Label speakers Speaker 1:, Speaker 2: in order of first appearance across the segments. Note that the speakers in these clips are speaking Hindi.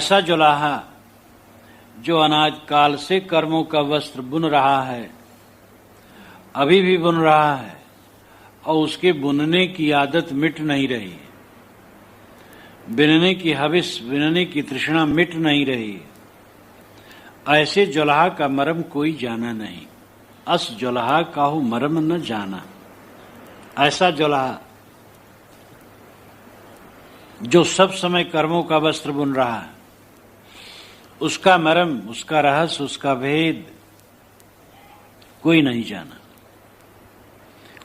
Speaker 1: ऐसा जुलाहा जो अनाज काल से कर्मों का वस्त्र बुन रहा है, अभी भी बुन रहा है और उसके बुनने की आदत मिट नहीं रही, बिनने की हविस, बिनने की तृष्णा मिट नहीं रही। ऐसे जुलाहा का मरम कोई जाना नहीं, अस जुलाहा काहू मरम न जाना। ऐसा जुलाहा जो सब समय कर्मों का वस्त्र बुन रहा है, उसका मरम, उसका रहस्य, उसका भेद कोई नहीं जाना।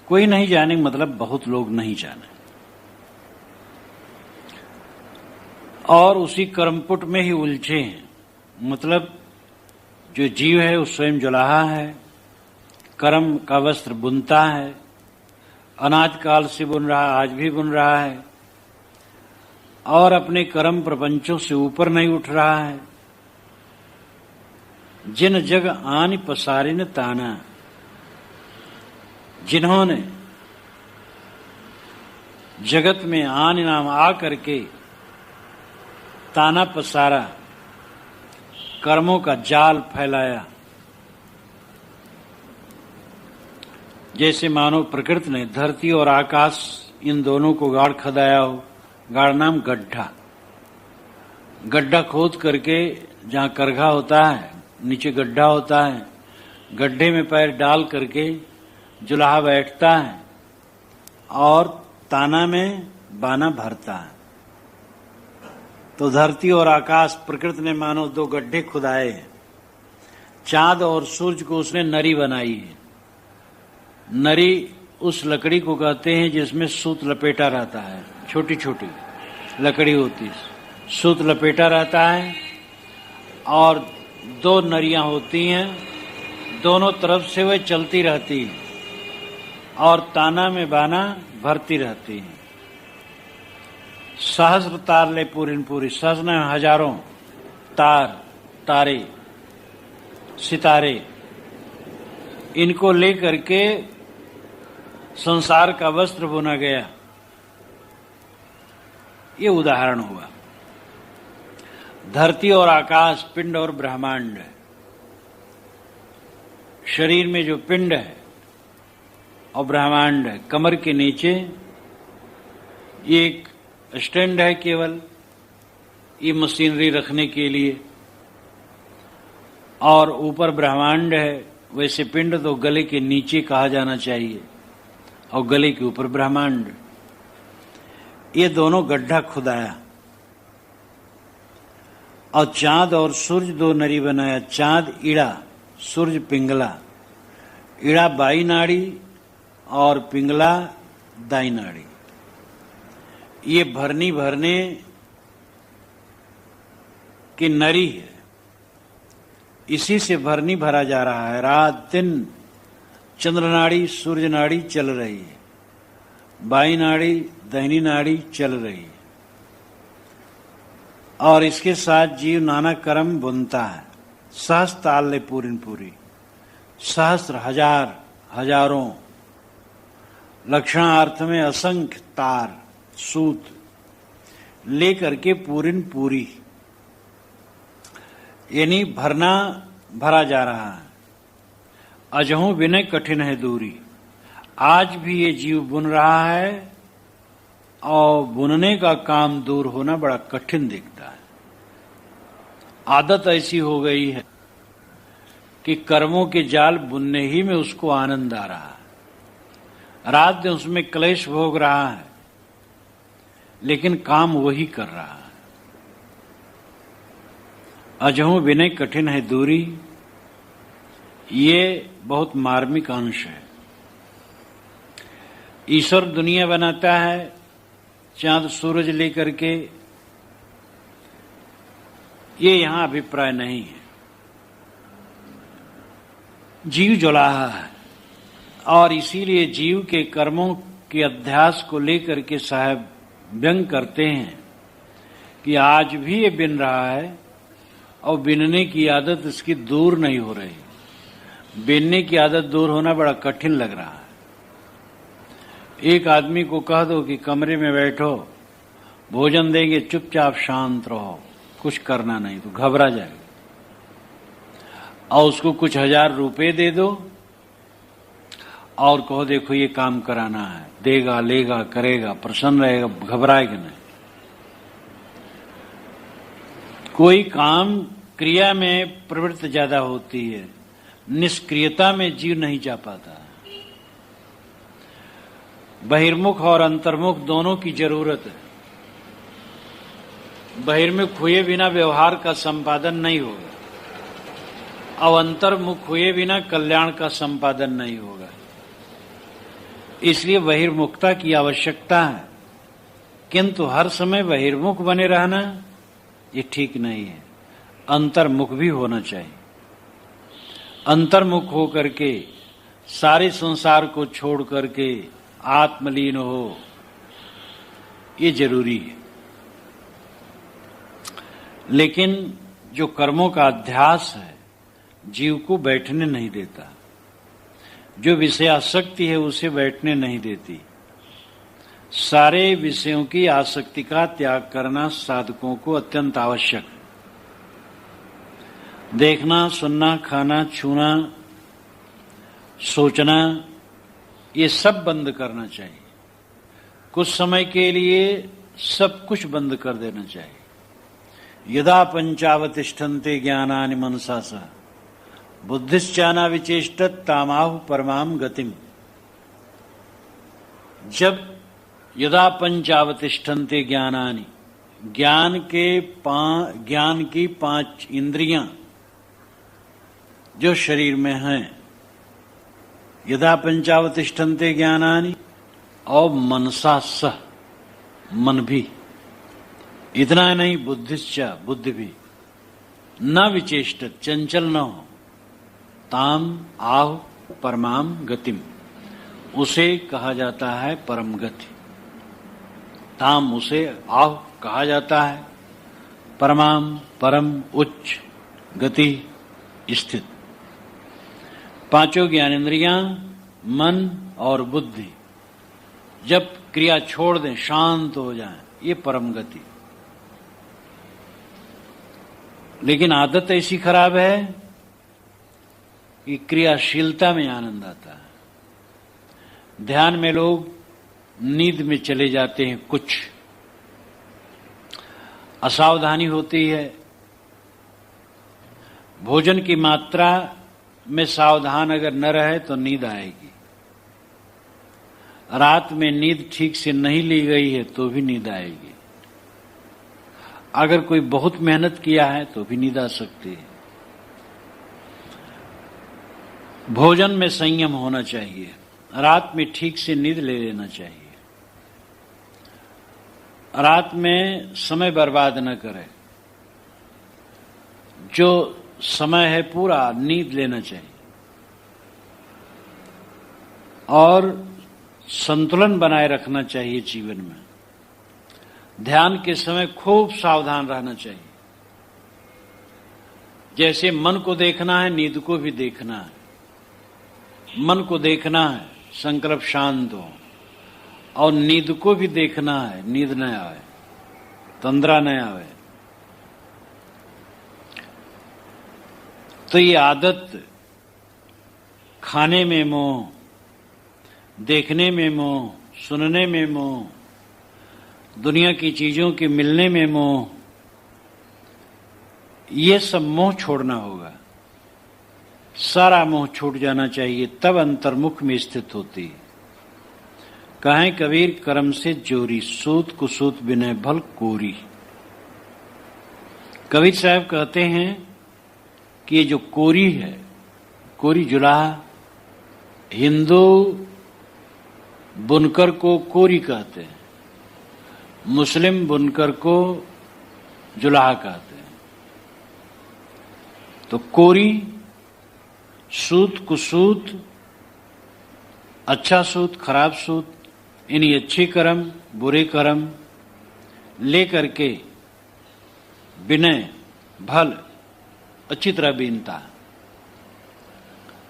Speaker 1: कोई नहीं जाने मतलब बहुत लोग नहीं जाने, और उसी कर्मपुट में ही उलझे हैं। मतलब जो जीव है वो स्वयं जुलाहा है, कर्म का वस्त्र बुनता है, अनाज काल से बुन रहा, आज भी बुन रहा है, और अपने कर्म प्रपंचों से ऊपर नहीं उठ रहा है। जिन जग आन पसारिन ताना, जिन्होंने जगत में आन नाम आ करके ताना पसारा, कर्मों का जाल फैलाया, जैसे मानो प्रकृति ने धरती और आकाश इन दोनों को गाड़ खदाया हो। गाड़ नाम गड्ढा, गड्ढा खोद करके जहाँ करघा होता है, नीचे गड्ढा होता है, गड्ढे में पैर डाल करके जुलाहा बैठता है और ताना में बाना भरता है। तो धरती और आकाश, प्रकृति ने मानो दो गड्ढे खुदाए हैं। चांद और सूरज को उसने नरी बनाई है। नरी उस लकड़ी को कहते हैं जिसमें सूत लपेटा रहता है, छोटी छोटी लकड़ी होती है, सूत लपेटा रहता है, और दो नरियां होती हैं, दोनों तरफ से वह चलती रहती है और ताना में बाना भरती रहती है। सहस्र तार ले पूरी पूरी, सहस्र में हजारों तार, तारे, सितारे, इनको लेकर के संसार का वस्त्र बुना गया। ये उदाहरण हुआ। धरती और आकाश, पिंड और ब्रह्मांड, शरीर में जो पिंड है और ब्रह्मांड है, कमर के नीचे एक स्टैंड है केवल, ये मशीनरी रखने के लिए, और ऊपर ब्रह्मांड है। वैसे पिंड तो गले के नीचे कहा जाना चाहिए और गले के ऊपर ब्रह्मांड। ये दोनों गड्ढा खुदाया और चांद और सूरज दो नरी बनाया। चांद ईड़ा, सूरज पिंगला। ईड़ा बाई नाड़ी और पिंगला दाई नाड़ी। ये भरनी भरने की नरी है, इसी से भरनी भरा जा रहा है। रात दिन चंद्र नाड़ी, सूर्य नाड़ी चल रही है, बाई नाड़ी, दाहिनी नाड़ी चल रही है, और इसके साथ जीव नाना कर्म बुनता है। सहस्त्र ताल ले पूरी पूरी, सहस्त्र, हजार, हजारों, लक्षणार्थ में असंख्य तार, सूत लेकर के पूरिन पूरी, यानी भरना भरा जा रहा है। अजहू विनय कठिन है दूरी। आज भी ये जीव बुन रहा है और बुनने का काम दूर होना बड़ा कठिन दिखता है। आदत ऐसी हो गई है कि कर्मों के जाल बुनने ही में उसको आनंद आ रहा है। रात दिन उसमें क्लेश भोग रहा है, लेकिन काम वही कर रहा है। अजहू विनय कठिन है दूरी, ये बहुत मार्मिक अंश है। ईश्वर दुनिया बनाता है चांद सूरज लेकर के, ये यहां अभिप्राय नहीं है। जीव जुलाहा है और इसीलिए जीव के कर्मों के अध्यास को लेकर के साहब व्यंग करते हैं कि आज भी ये बिन रहा है और बिनने की आदत इसकी दूर नहीं हो रही। बिनने की आदत दूर होना बड़ा कठिन लग रहा है। एक आदमी को कह दो कि कमरे में बैठो, भोजन देंगे, चुपचाप शांत रहो, कुछ करना नहीं, तो घबरा जाएगा। और उसको कुछ 1000 रुपए दे दो और कहो देखो ये काम कराना है, देगा, लेगा, करेगा, प्रसन्न रहेगा, घबराएगा नहीं। कोई काम क्रिया में प्रवृत्ति ज्यादा होती है, निष्क्रियता में जीव नहीं जा पाता। बहिर्मुख और अंतर्मुख दोनों की जरूरत है। बहिर्मुख हुए बिना व्यवहार का संपादन नहीं होगा और अंतर्मुख हुए बिना कल्याण का संपादन नहीं होगा। इसलिए बहिर्मुखता की आवश्यकता है, किंतु हर समय बहिर्मुख बने रहना ये ठीक नहीं है। अंतर्मुख भी होना चाहिए। अंतर्मुख हो करके सारे संसार को छोड़ करके आत्मलीन हो, ये जरूरी है। लेकिन जो कर्मों का अध्यास है जीव को बैठने नहीं देता, जो विषयासक्ति है उसे बैठने नहीं देती। सारे विषयों की आसक्ति का त्याग करना साधकों को अत्यंत आवश्यक है। देखना, सुनना, खाना, छूना, सोचना, ये सब बंद करना चाहिए। कुछ समय के लिए सब कुछ बंद कर देना चाहिए। यदा पंचावतिष्ठन्ते ज्ञानानि मनसा सह बुद्धिश्चाना विचेष्टत तामाहु परमाम गतिम। जब यदा पंचावतिष्ठन्ते ज्ञानानि, ज्ञान की 5 इंद्रियां जो शरीर में हैं, यदा पंचावतिष्ठन्ते ज्ञानानि, और मनसा सह, मन भी, इतना नहीं बुद्धिश्चा, बुद्धि भी, न विचेष्टत, चंचल न हो, ताम आह परमाम गतिम, उसे कहा जाता है परम गति। ताम, उसे, आह कहा जाता है परमाम, परम, उच्च, गति, स्थित। 5 ज्ञानेंद्रियां, मन और बुद्धि जब क्रिया छोड़ दें, शांत हो जाएं, ये परम गति। लेकिन आदत ऐसी खराब है कि क्रियाशीलता में आनंद आता है। ध्यान में लोग नींद में चले जाते हैं, कुछ असावधानी होती है। भोजन की मात्रा में सावधान अगर न रहे तो नींद आएगी। रात में नींद ठीक से नहीं ली गई है तो भी नींद आएगी। अगर कोई बहुत मेहनत किया है तो भी नींद आ सकती है। भोजन में संयम होना चाहिए। रात में ठीक से नींद ले लेना चाहिए। रात में समय बर्बाद न करें। जो समय है पूरा नींद लेना चाहिए और संतुलन बनाए रखना चाहिए जीवन में। ध्यान के समय खूब सावधान रहना चाहिए। जैसे मन को देखना है, नींद को भी देखना है। मन को देखना है, संकल्प शांत हो, और नींद को भी देखना है, नींद न आए, तंद्रा न आए। तो ये आदत, खाने में मोह, देखने में मोह, सुनने में मोह, दुनिया की चीजों के मिलने में मोह, ये सब मोह छोड़ना होगा। सारा मोह छूट जाना चाहिए, तब अंतर्मुख में स्थित होती है। कहें कबीर कर्म से जोरी, सूत कुसूत विनय भल कोरी। कबीर साहब कहते हैं कि ये जो कोरी है, कोरी जुलाहा, हिंदू बुनकर को कोरी कहते हैं, मुस्लिम बुनकर को जुलाहा कहते हैं। तो कोरी, सूत कुसूत, अच्छा सूत, खराब सूत, इन्हीं अच्छे कर्म बुरे कर्म लेकर के विनय भल अच्छी तरह बीनता,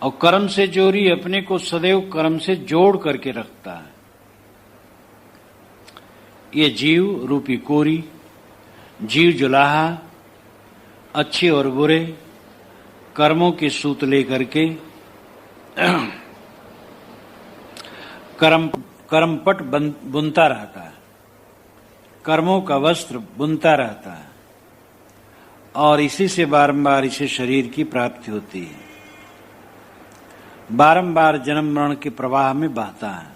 Speaker 1: और कर्म से जोरी, अपने को सदैव कर्म से जोड़ करके रखता है। ये जीव रूपी कोरी, जीव जुलाहा, अच्छे और बुरे कर्मों के सूत लेकर के कर्मपट बुनता रहता है, कर्मों का वस्त्र बुनता रहता है और इसी से बारंबार इसे शरीर की प्राप्ति होती है, बारंबार जन्म मरण के प्रवाह में बहता है।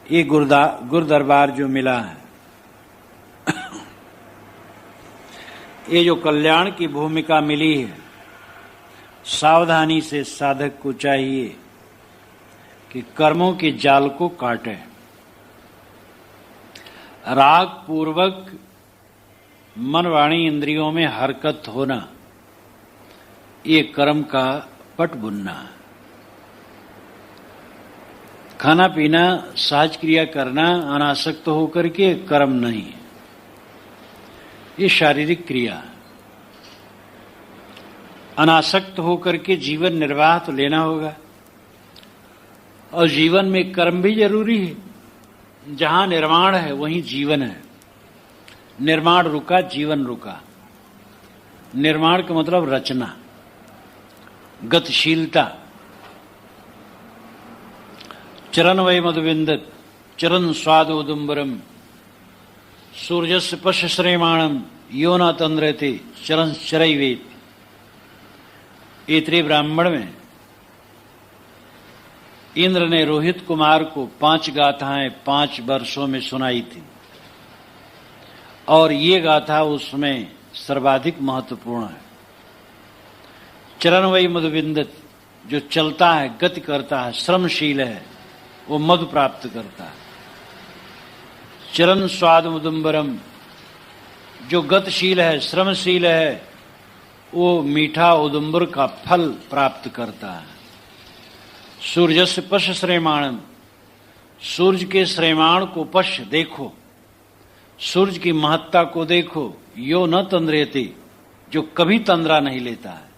Speaker 1: ये गुरदरबार जो मिला है, ये जो कल्याण की भूमिका मिली है, सावधानी से साधक को चाहिए कि कर्मों के जाल को काटे, राग पूर्वक मन वाणी इंद्रियों में हरकत होना, ये कर्म का पट बुनना। खाना पीना सहज क्रिया करना अनासक्त होकर के कर्म नहीं, ये शारीरिक क्रिया। अनासक्त होकर के जीवन निर्वाह तो लेना होगा और जीवन में कर्म भी जरूरी है। जहां निर्माण है वहीं जीवन है। निर्माण रुका, जीवन रुका। निर्माण का मतलब रचना, गतिशीलता। चरण वै मधुविंदत चरण स्वाद उदुम्बरम सूर्यस्य पश्य श्रेमाणम यो न तंद्रते चरण चरैवेत। ऐतरेय ब्राह्मण में इंद्र ने रोहित कुमार को 5 गाथाएं 5 वर्षों में सुनाई थी और ये गाथा उसमें सर्वाधिक महत्वपूर्ण है। चरण वै मधुविंदत, जो चलता है, गति करता है, श्रमशील है, वो मधु प्राप्त करता है। चरण स्वाद उदुम्बरम, जो गतिशील है, श्रमशील है, वो मीठा उदुम्बर का फल प्राप्त करता है। सूर्य से पश्य श्रेमाणम, सूर्य के श्रेमाण को पश्य देखो, सूर्य की महत्ता को देखो। यो न तंद्रेते, जो कभी तंद्रा नहीं लेता है,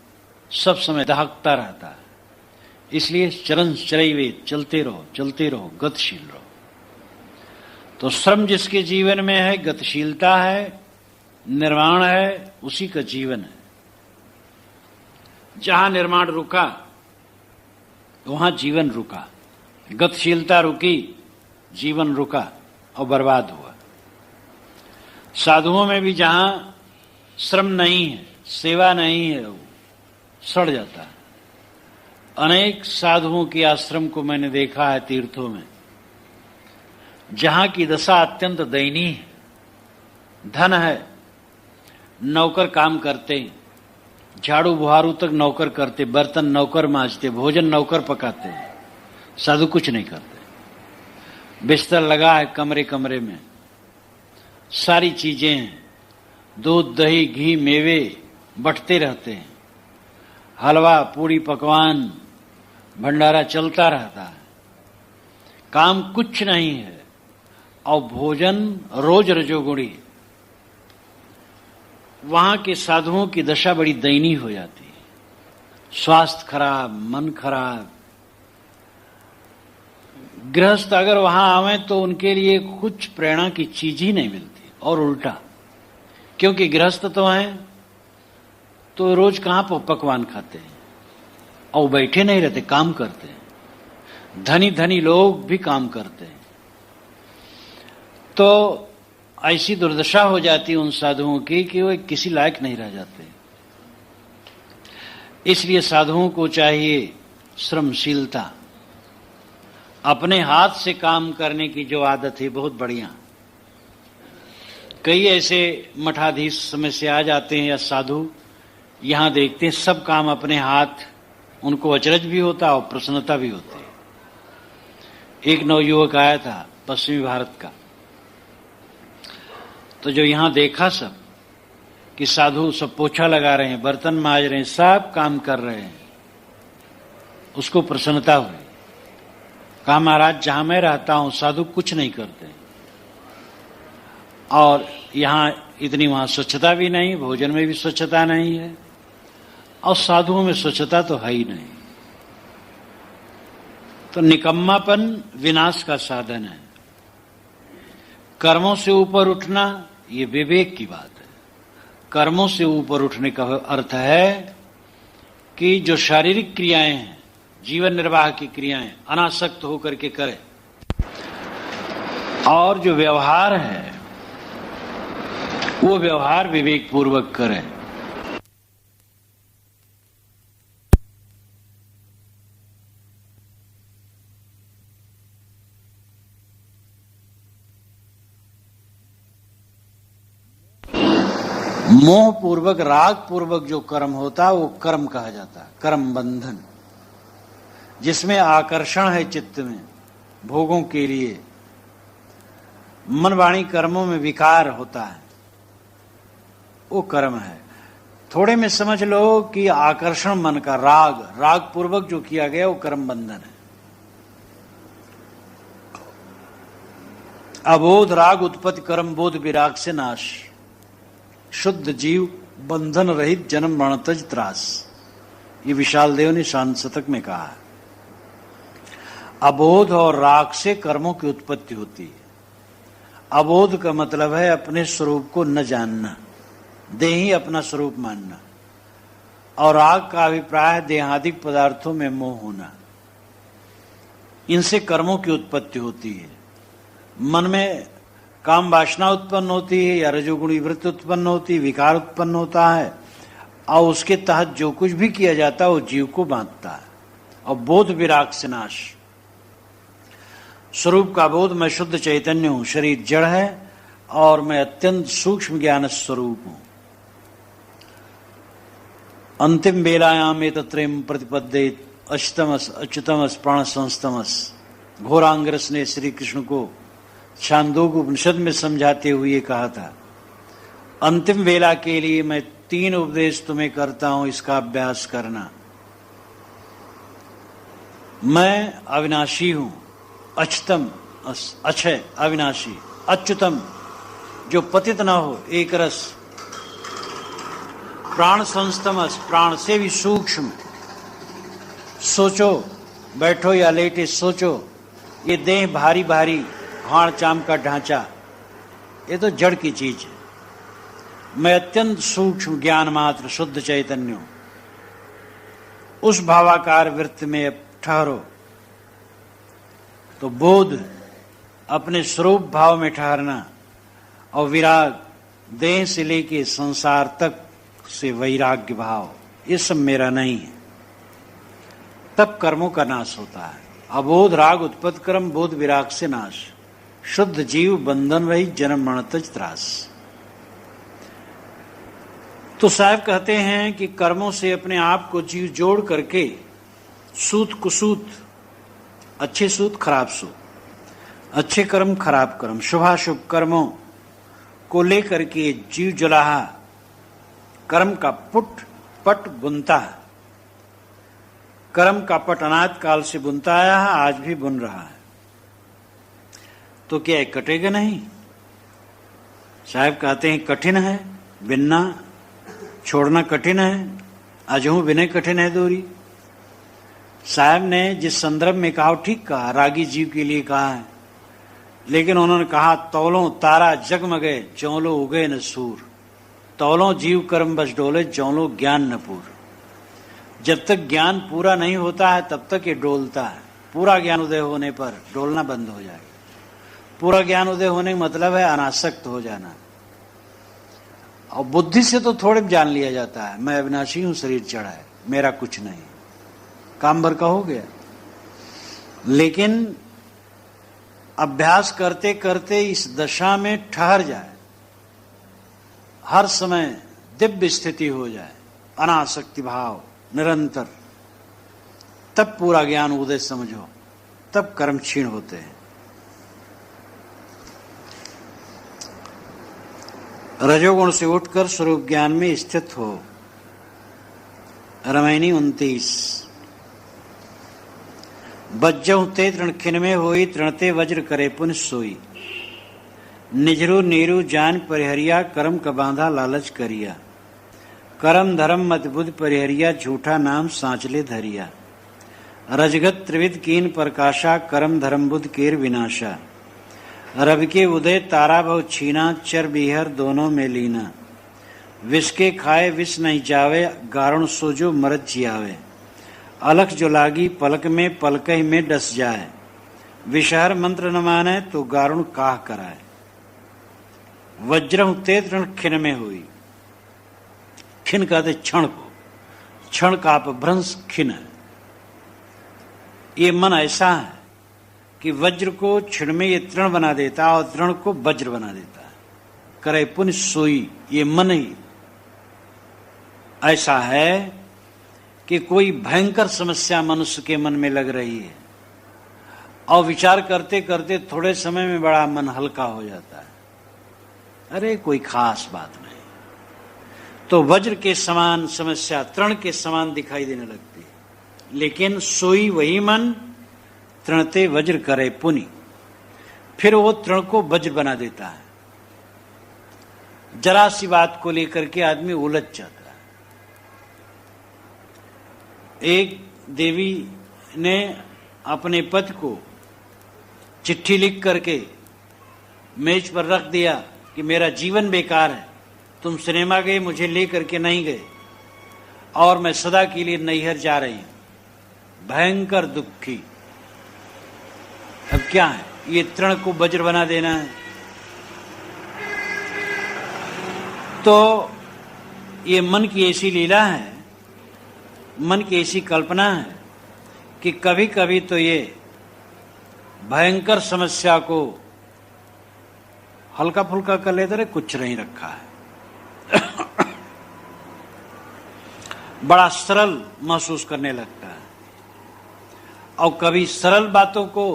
Speaker 1: सब समय दहकता रहता है। इसलिए चरण चरैवे, चलते रहो, गतिशील रहो। तो श्रम जिसके जीवन में है, गतिशीलता है, निर्माण है, उसी का जीवन है। जहां निर्माण रुका वहां जीवन रुका, गतिशीलता रुकी, जीवन रुका और बर्बाद हुआ। साधुओं में भी जहां श्रम नहीं है, सेवा नहीं है, वो सड़ जाता है। अनेक साधुओं के आश्रम को मैंने देखा है तीर्थों में, जहां की दशा अत्यंत दयनीय है। धन है, नौकर काम करते, झाड़ू बुहारू तक नौकर करते, बर्तन नौकर मांजते, भोजन नौकर पकाते, साधु कुछ नहीं करते। बिस्तर लगा है कमरे कमरे में, सारी चीजें हैं, दूध दही घी मेवे बंटते रहते हैं, हलवा पूड़ी पकवान भंडारा चलता रहता है, काम कुछ नहीं है और भोजन रोज रजोगुणी। वहां के साधुओं की दशा बड़ी दयनीय हो जाती है। स्वास्थ्य खराब, मन खराब। गृहस्थ अगर वहां आवे तो उनके लिए कुछ प्रेरणा की चीज ही नहीं मिलती और उल्टा, क्योंकि गृहस्थ तो हैं तो रोज कहां पकवान खाते हैं और बैठे नहीं रहते, काम करते हैं। धनी धनी लोग भी काम करते हैं। तो ऐसी दुर्दशा हो जाती है उन साधुओं की कि वे किसी लायक नहीं रह जाते। इसलिए साधुओं को चाहिए श्रमशीलता, अपने हाथ से काम करने की जो आदत है बहुत बढ़िया। कई ऐसे मठाधीश समय से आ जाते हैं या साधु, यहां देखते हैं सब काम अपने हाथ, उनको अचरज भी होता और प्रसन्नता भी होती है। एक नवयुवक आया था पश्चिमी भारत का, तो जो यहां देखा सब कि साधु सब पोछा लगा रहे हैं, बर्तन मांज रहे हैं, सब काम कर रहे हैं, उसको प्रसन्नता हुई। कहा महाराज जहां मैं रहता हूं साधु कुछ नहीं करते और यहां इतनी वहां स्वच्छता भी नहीं, भोजन में भी स्वच्छता नहीं है और साधुओं में स्वच्छता तो है ही नहीं। तो निकम्मापन विनाश का साधन है। कर्मों से ऊपर उठना ये विवेक की बात है। कर्मों से ऊपर उठने का अर्थ है कि जो शारीरिक क्रियाएं हैं, जीवन निर्वाह की क्रियाएं अनासक्त होकर के करे, और जो व्यवहार है वो व्यवहार विवेक पूर्वक करे। मोह पूर्वक, राग पूर्वक जो कर्म होता है वो कर्म कहा जाता है, कर्म बंधन, जिसमें आकर्षण है चित्त में भोगों के लिए, मन वाणी कर्मों में विकार होता है, वो कर्म है। थोड़े में समझ लो कि आकर्षण मन का, राग पूर्वक जो किया गया वो कर्म बंधन है। अबोध राग उत्पत्ति कर्म बोध विराग से नाश, शुद्ध जीव बंधन रहित जन्म मरण तज त्रास, ये विशाल देव ने शांत शतक में कहा है। अबोध और राग से कर्मों की उत्पत्ति होती है। अबोध का मतलब है अपने स्वरूप को न जानना, देही अपना स्वरूप मानना, और राग का अभिप्राय है देहादिक पदार्थों में मोह होना। इनसे कर्मों की उत्पत्ति होती है। मन में काम वासना उत्पन्न होती है या रजोगुणी वृत्ति उत्पन्न होती है, विकार उत्पन्न होता है, और उसके तहत जो कुछ भी किया जाता है वो जीव को बांधता है। और बोध विराग से नाश, स्वरूप का बोध, मैं शुद्ध चैतन्य हूं, शरीर जड़ है और मैं अत्यंत सूक्ष्म ज्ञान स्वरूप हूं। अंतिम बेलायाम एतत्रयम् प्रतिपद्येत अच्युतमस् अच्युतमस् प्राण संस्तमस्, घोरांगरस ने श्री कृष्ण को छांदोग्य उपनिषद में समझाते हुए कहा था, अंतिम वेला के लिए मैं 3 उपदेश तुम्हें करता हूं, इसका अभ्यास करना। मैं अविनाशी हूं, अच्युतम अक्षय अविनाशी, अच्युतम जो पतित न हो, एक रस, प्राण संस्तमस प्राण से भी सूक्ष्म, सोचो बैठो या लेटे सोचो, ये देह भारी भारी हाड़ चाम का ढांचा, ये तो जड़ की चीज है। मैं अत्यंत सूक्ष्म ज्ञान मात्र शुद्ध चैतन्य हूं, उस भावाकार वृत्ति में ठहरो। तो बोध अपने स्वरूप भाव में ठहरना, और विराग देह से लेके संसार तक से वैराग्य भाव, ये सब मेरा नहीं है, तब कर्मों का नाश होता है। अबोध राग उत्पत्ति कर्म बोध विराग से नाश, शुद्ध जीव बंधन रहित जन्म मरण तज त्रास। तो साहब कहते हैं कि कर्मों से अपने आप को जीव जोड़ करके सूत कुसूत, अच्छे सूत खराब सूत, अच्छे कर्म खराब कर्म, शुभाशुभ कर्मों को लेकर के जीव जुलाहा कर्म का पट बुनता है। कर्म का पट अनाद काल से बुनता आया है, आज भी बुन रहा है। तो क्या ये कटेगा नहीं? साहब कहते हैं कठिन है बिनना, छोड़ना कठिन है, अजहू बिने कठिन है दूरी। साहब ने जिस संदर्भ में कहा ठीक कहा, रागी जीव के लिए कहा है, लेकिन उन्होंने कहा तौलों तारा जगमगे जौलो उगे न सूर, तौलों जीव कर्म बस डोले जौलो ज्ञान न पूर। जब तक ज्ञान पूरा नहीं होता है तब तक ये डोलता है, पूरा ज्ञान उदय होने पर डोलना बंद हो जाएगा। पूरा ज्ञान उदय होने का मतलब है अनासक्त हो जाना। और बुद्धि से तो थोड़े जान लिया जाता है, मैं अविनाशी हूं, शरीर चढ़ा है, मेरा कुछ नहीं, काम भर का हो गया। लेकिन अभ्यास करते करते इस दशा में ठहर जाए, हर समय दिव्य स्थिति हो जाए, अनासक्ति भाव निरंतर, तब पूरा ज्ञान उदय समझो, तब कर्म क्षीण होते हैं। रजोगुण से उठकर स्वरूप ज्ञान में स्थित हो। रामायणी 29। बज्जहु ते तृण खिन में होई, तृणते वज्र करे पुन सोई। निजरु नीरु जान परिहरिया, कर्म का बांधा लालच करिया। करम धर्म मत बुध परिहरिया, झूठा नाम सांचले धरिया। रजगत त्रिविध कीन प्रकाशा, कर्म धर्म बुध केर विनाशा। रवि के उदय तारा भव छीना, चर बिहर दोनों में लीना। विष के खाए विष नहीं जावे, गारुण सोजो मरत जियावे। अलख जो लागी पलक में, पलक ही में डस जाए। विषहर मंत्र न माने तो गारुण काह कराए। वज्रहु ते तृण खिन में हुई। खिन कहते क्षण को, क्षण का अपभ्रंश खिन है। ये मन ऐसा है कि वज्र को क्षण में ये तृण बना देता है और तृण को वज्र बना देता है। करे पुण्य सोई, ये मन ही ऐसा है कि कोई भयंकर समस्या मनुष्य के मन में लग रही है और विचार करते करते थोड़े समय में बड़ा मन हल्का हो जाता है। अरे कोई खास बात नहीं, तो वज्र के समान समस्या तृण के समान दिखाई देने लगती है। लेकिन सोई वही मन तृणते वज्र करे पुनि, फिर वो तृण को वज्र बना देता है। जरा सी बात को लेकर के आदमी उलझ जाता है। एक देवी ने अपने पति को चिट्ठी लिख करके मेज पर रख दिया कि मेरा जीवन बेकार है, तुम सिनेमा गए, मुझे ले करके नहीं गए और मैं सदा के लिए नैहर जा रही हूं। भयंकर दुखी। अब क्या है, ये तृण को वज्र बना देना है। तो ये मन की ऐसी लीला है, मन की ऐसी कल्पना है कि कभी कभी तो ये भयंकर समस्या को हल्का फुल्का कर लेते रहे, कुछ नहीं रखा है। बड़ा सरल महसूस करने लगता है और कभी सरल बातों को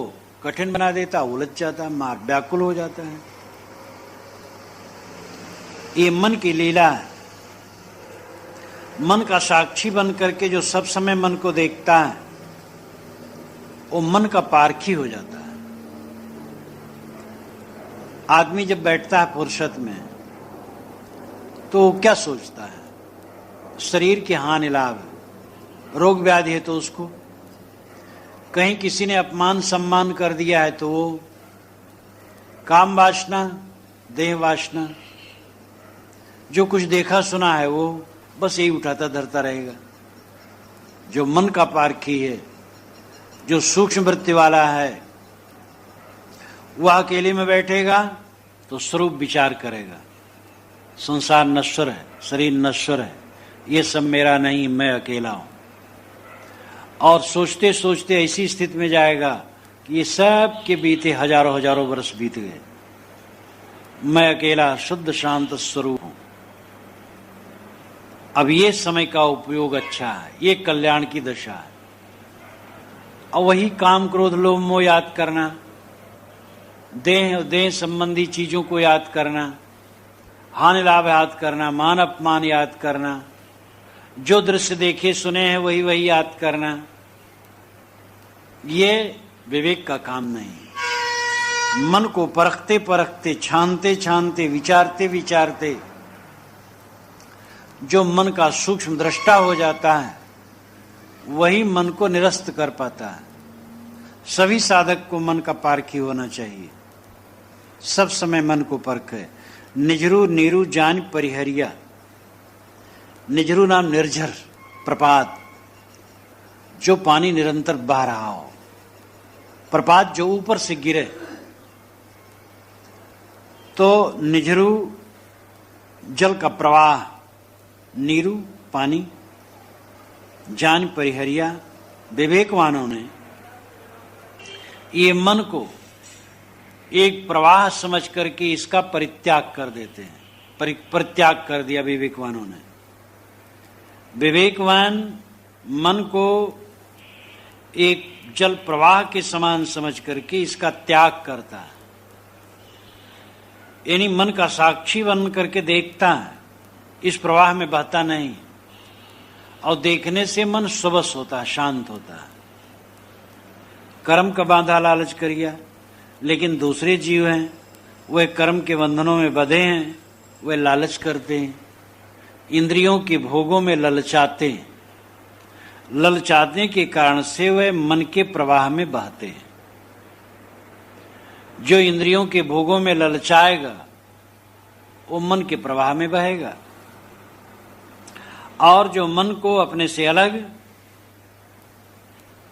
Speaker 1: कठिन बना देता, उलझ जाता, मार व्याकुल हो जाता है। ये मन की लीला है। मन का साक्षी बन करके जो सब समय मन को देखता है वो मन का पारखी हो जाता है। आदमी जब बैठता है फुर्सत में तो वो क्या सोचता है? शरीर के हानि लाभ, रोग व्याधि है तो उसको, कहीं किसी ने अपमान सम्मान कर दिया है तो वो, काम वासना, देह वासना, जो कुछ देखा सुना है वो बस यही उठाता धरता रहेगा। जो मन का पारखी है, जो सूक्ष्म वृत्ति वाला है, वह अकेले में बैठेगा तो स्वरूप विचार करेगा। संसार नश्वर है, शरीर नश्वर है, ये सब मेरा नहीं, मैं अकेला हूं। और सोचते सोचते ऐसी स्थिति में जाएगा कि ये सब के बीते हजारों हजारों वर्ष बीत गए, मैं अकेला शुद्ध शांत स्वरूप हूं। अब ये समय का उपयोग अच्छा है, ये कल्याण की दशा है। और वही काम क्रोध लोभ मोह याद करना, देह संबंधी चीजों को याद करना, हानि लाभ याद करना, मान अपमान याद करना, जो दृश्य देखे सुने हैं वही वही याद करना, ये विवेक का काम नहीं। मन को परखते परखते, छानते छानते, विचारते विचारते जो मन का सूक्ष्म दृष्टा हो जाता है वही मन को निरस्त कर पाता है। सभी साधक को मन का पारखी होना चाहिए, सब समय मन को परखे। निजरू नीरू जान परिहरिया। निजरू नाम निर्झर प्रपात, जो पानी निरंतर बह रहा हो, प्रपात जो ऊपर से गिरे, तो निजरू जल का प्रवाह, नीरू पानी, जान परिहरिया। विवेकवानों ने ये मन को एक प्रवाह समझ करके इसका परित्याग कर देते हैं। परित्याग कर दिया विवेकवानों ने। विवेकवान मन को एक जल प्रवाह के समान समझ करके इसका त्याग करता है, यानी मन का साक्षी बन करके देखता है, इस प्रवाह में बहता नहीं। और देखने से मन स्वबस होता है, शांत होता है। कर्म का बांधा लालच कर गया, लेकिन दूसरे जीव हैं, वे कर्म के बंधनों में बंधे हैं, वे लालच करते हैं, इंद्रियों के भोगों में ललचाते हैं। ललचाने के कारण से वे मन के प्रवाह में बहते हैं। जो इंद्रियों के भोगों में ललचाएगा वो मन के प्रवाह में बहेगा। और जो मन को अपने से अलग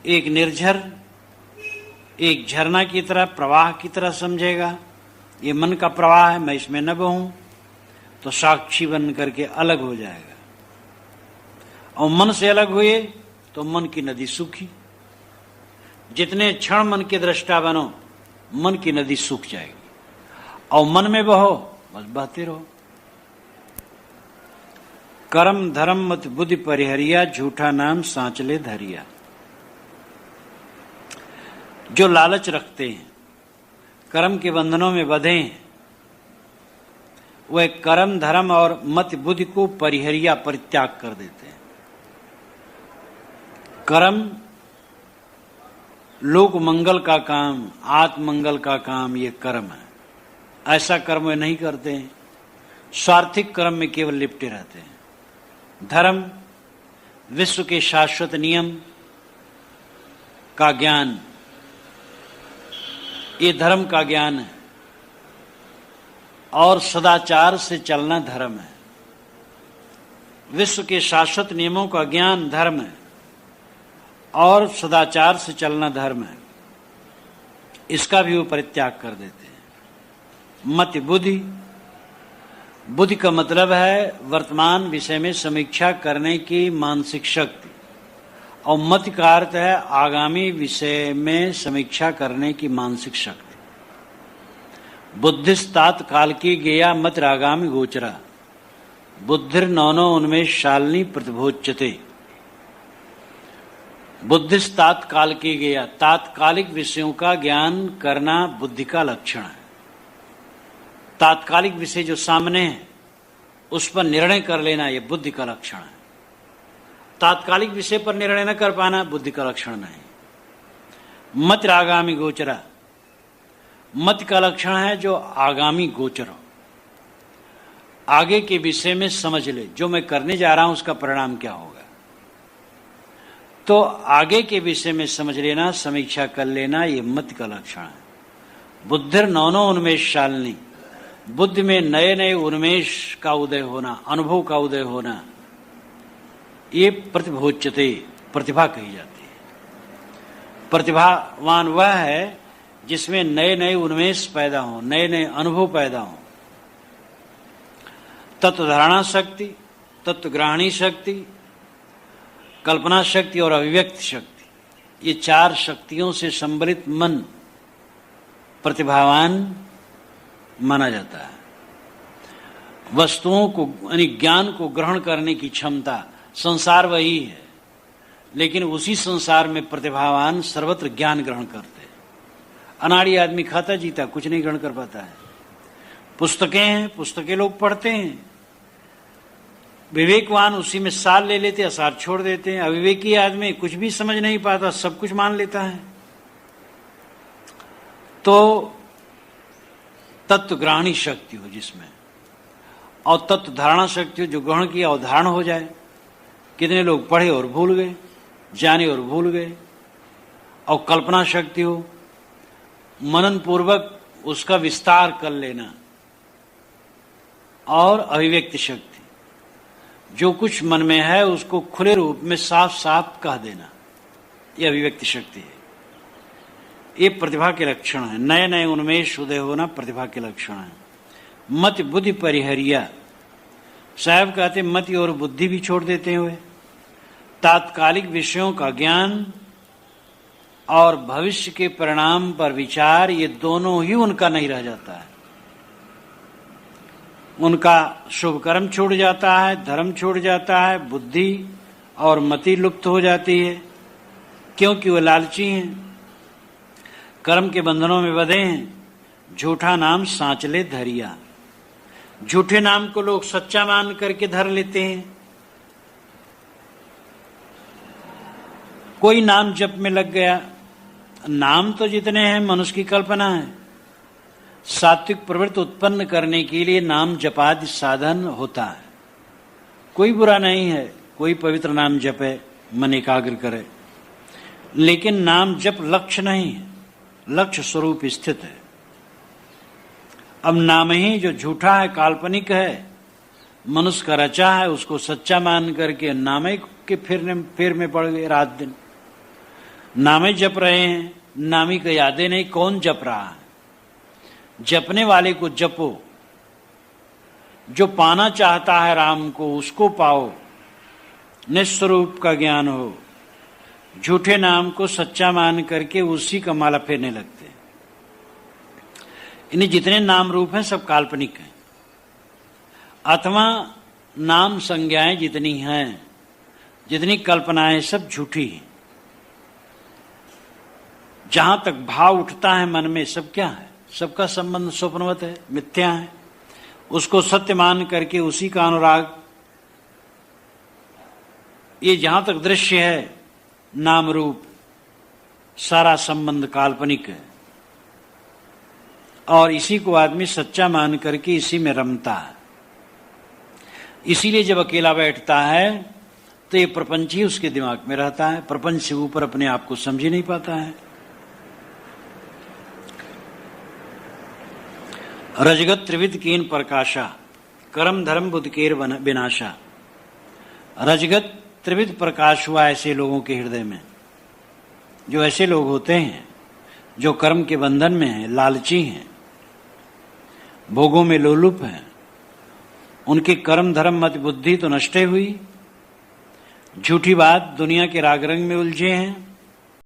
Speaker 1: एक निर्झर, एक झरना की तरह, प्रवाह की तरह समझेगा, ये मन का प्रवाह है, मैं इसमें न बहूं, तो साक्षी बन करके अलग हो जाएगा। और मन से अलग हुए तो मन की नदी सूखी। जितने क्षण मन के दृष्टा बनो, मन की नदी सूख जाएगी। और मन में बहो, बस बहते रहो। कर्म धर्म मत बुद्धि परिहरिया, झूठा नाम सांचले धरिया। जो लालच रखते हैं, कर्म के बंधनों में बंधे हैं, वह कर्म धर्म और मत बुद्धि को परिहरिया, परित्याग कर देते हैं। कर्म लोक मंगल का काम, आत्म मंगल का काम, ये कर्म है। ऐसा कर्म वे नहीं करते हैं, स्वार्थिक कर्म में केवल लिपटे रहते हैं। धर्म विश्व के शाश्वत नियम का ज्ञान, ये धर्म का ज्ञान है। और सदाचार से चलना धर्म है। विश्व के शाश्वत नियमों का ज्ञान धर्म है और सदाचार से चलना धर्म है। इसका भी वो परित्याग कर देते हैं। मत बुद्धि, बुद्धि का मतलब है वर्तमान विषय में समीक्षा करने की मानसिक शक्ति, और मत का अर्थ है आगामी विषय में समीक्षा करने की मानसिक शक्ति। बुद्धिस्तात काल की गेया मत रागामी गोचरा, बुद्धिर नौनो उन्मेष शालिनी प्रतिभोच्यते। बुद्धिस्तात काल की गेया, तात्कालिक विषयों का ज्ञान करना बुद्धि का लक्षण है। तात्कालिक विषय जो सामने है उस पर निर्णय कर लेना, यह बुद्धि का लक्षण है। तात्कालिक विषय पर निर्णय न कर पाना बुद्धि का लक्षण नहीं। मत आगामी गोचरा, मत का लक्षण है जो आगामी गोचर हो, आगे के विषय में समझ ले, जो मैं करने जा रहा हूं उसका परिणाम क्या होगा। तो आगे के विषय में समझ लेना, समीक्षा कर लेना, ये मत का लक्षण है। बुद्धिर नौनो उन्मेष शालिनी, बुद्धि में नए नए उन्मेष का उदय होना, अनुभव का उदय होना, ये प्रतिभोच्यते, प्रतिभा कही जाती है। प्रतिभावान वह है जिसमें नए नए उन्मेष पैदा हो, नए नए अनुभव पैदा हो। तत्व धारणा शक्ति, तत्व ग्रहणी शक्ति, कल्पना शक्ति और अभिव्यक्ति शक्ति, ये चार शक्तियों से संबलित मन प्रतिभावान माना जाता है। वस्तुओं को यानी ज्ञान को ग्रहण करने की क्षमता, संसार वही है, लेकिन उसी संसार में प्रतिभावान सर्वत्र ज्ञान ग्रहण करते हैं। अनाड़ी आदमी खाता जीता कुछ नहीं ग्रहण कर पाता है। पुस्तकें हैं, पुस्तकें लोग पढ़ते हैं। विवेकवान उसी में सार ले लेते हैं, सार छोड़ देते हैं। अविवेकी आदमी कुछ भी समझ नहीं पाता, सब कुछ मान लेता है। तो तत्व ग्रहणी शक्ति हो जिसमें, और तत्व धारणा शक्ति हो जो ग्रहण किया और धारण हो जाए। कितने लोग पढ़े और भूल गए, जाने और भूल गए। और कल्पना शक्ति हो, मनन पूर्वक उसका विस्तार कर लेना। और अभिव्यक्ति शक्ति, जो कुछ मन में है उसको खुले रूप में साफ साफ कह देना, ये अभिव्यक्ति शक्ति है। ये प्रतिभा के लक्षण है। नए नए उन्मेष उदय होना प्रतिभा के लक्षण है। मत बुद्धि परिहरिया, साहब कहते मति और बुद्धि भी छोड़ देते हुए तात्कालिक विषयों का ज्ञान और भविष्य के परिणाम पर विचार, ये दोनों ही उनका नहीं रह जाता है। उनका शुभ कर्म छूट जाता है, धर्म छूट जाता है, बुद्धि और मति लुप्त हो जाती है, क्योंकि वो लालची हैं, कर्म के बंधनों में बंधे हैं। झूठा नाम सांचले धरिया, झूठे नाम को लोग सच्चा मान करके धर लेते हैं। कोई नाम जप में लग गया, नाम तो जितने हैं मनुष्य की कल्पना है। सात्विक प्रवृत्ति उत्पन्न करने के लिए नाम जपादि साधन होता है। कोई बुरा नहीं है, कोई पवित्र नाम जपे, मन एकाग्र करे, लेकिन नाम जप लक्ष्य नहीं है, लक्ष्य स्वरूप स्थित है। अब नाम ही जो झूठा है, काल्पनिक है, मनुष्य का रचा है उसको सच्चा मान करके नामे के फिर में पड़ गए। रात दिन नामे जप रहे हैं, नामी का यादें नहीं, कौन जप रहा है? जपने वाले को जपो, जो पाना चाहता है राम को उसको पाओ, निस्वरूप का ज्ञान हो। झूठे नाम को सच्चा मान करके उसी का माला फेरने लगते हैं। इन्हें जितने नाम रूप हैं सब काल्पनिक हैं, अथवा नाम संज्ञाएं जितनी हैं, जितनी कल्पनाएं सब झूठी हैं। जहां तक भाव उठता है मन में सब क्या है? सबका संबंध स्वप्नवत है, मिथ्या है। उसको सत्य मान करके उसी का अनुराग, ये जहां तक दृश्य है नाम रूप, सारा संबंध काल्पनिक है और इसी को आदमी सच्चा मान करके इसी में रमता है। इसीलिए जब अकेला बैठता है तो ये प्रपंच ही उसके दिमाग में रहता है, प्रपंच से ऊपर अपने आप को समझ ही नहीं पाता है। रजगत त्रिविध कीन प्रकाशा, कर्म धर्म बुद्ध केर विनाशा। रजगत त्रिविध प्रकाश हुआ ऐसे लोगों के हृदय में। जो ऐसे लोग होते हैं जो कर्म के बंधन में हैं, लालची हैं, भोगों में लोलुप हैं, उनके कर्म धर्म मत बुद्धि तो नष्ट हुई, झूठी बात दुनिया के राग रंग में उलझे हैं,